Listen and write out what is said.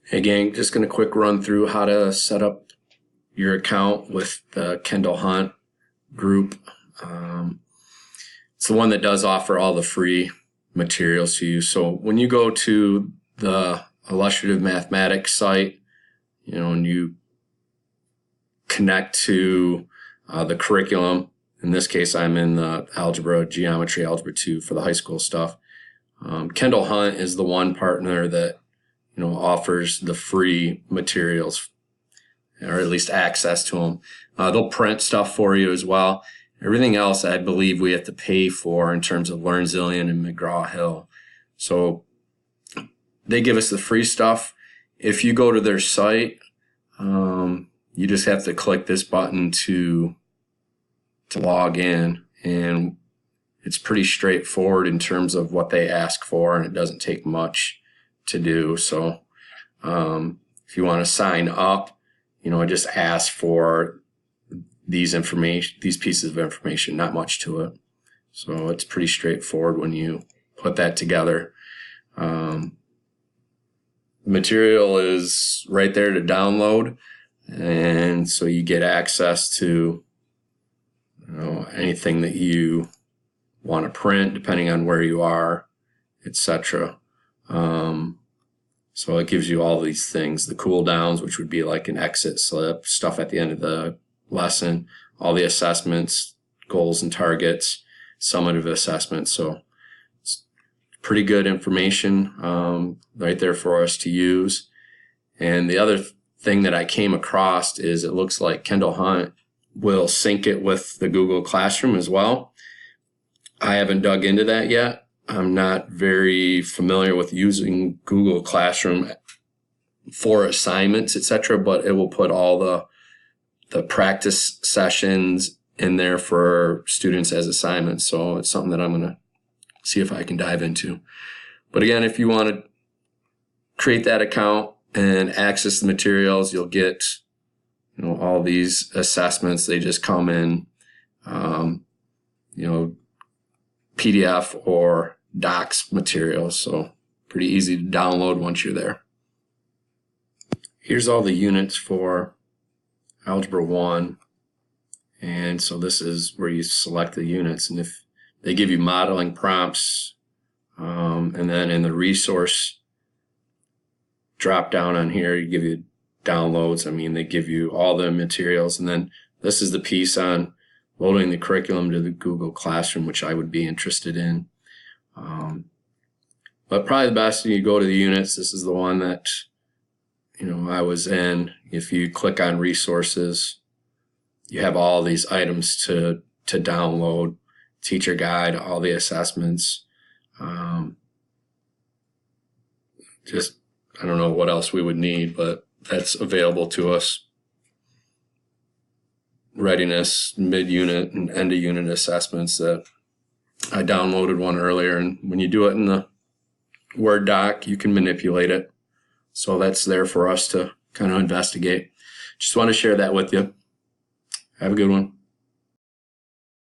Hey gang, just going to quick run through how to set up your account with the Kendall Hunt group. It's the one that does offer all the free materials to you. So when you go to the illustrative mathematics site, and you connect to the curriculum, in this case, I'm in the algebra 2 for the high school stuff. Kendall Hunt is the one partner that offers the free materials, or at least access to them. They'll print stuff for you as well. Everything else, I believe, we have to pay for in terms of LearnZillion and McGraw-Hill. So they give us the free stuff. If you go to their site, you just have to click this button to log in, and it's pretty straightforward in terms of what they ask for, and it doesn't take much to do. So if you want to sign up, I just ask for these pieces of information, not much to it. So it's pretty straightforward when you put that together. Material is right there to download, and so you get access to anything that you want to print, depending on where you are, etc. So it gives you all these things, the cool downs, which would be like an exit slip, stuff at the end of the lesson, all the assessments, goals and targets, summative assessments. So it's pretty good information right there for us to use. And the other thing that I came across is it looks like Kendall Hunt will sync it with the Google Classroom as well. I haven't dug into that yet. I'm not very familiar with using Google Classroom for assignments, etc., but it will put all the practice sessions in there for students as assignments. So it's something that I'm going to see if I can dive into. But again, if you want to create that account and access the materials, you'll get all these assessments. They just come in PDF or docs materials, so pretty easy to download once you're there. Here's all the units for Algebra 1, and so this is where you select the units, and if they give you modeling prompts, and then in the resource drop down on here, you give you downloads. They give you all the materials, and then this is the piece on loading the curriculum to the Google Classroom, which I would be interested in. But probably the best, you go to the units. This is the one that, I was in. If you click on resources, you have all these items to download, teacher guide, all the assessments. I don't know what else we would need, but that's available to us. Readiness, mid-unit, and end-of-unit assessments that I downloaded one earlier, and when you do it in the Word doc, you can manipulate it. So that's there for us to kind of investigate. Just want to share that with you. Have a good one.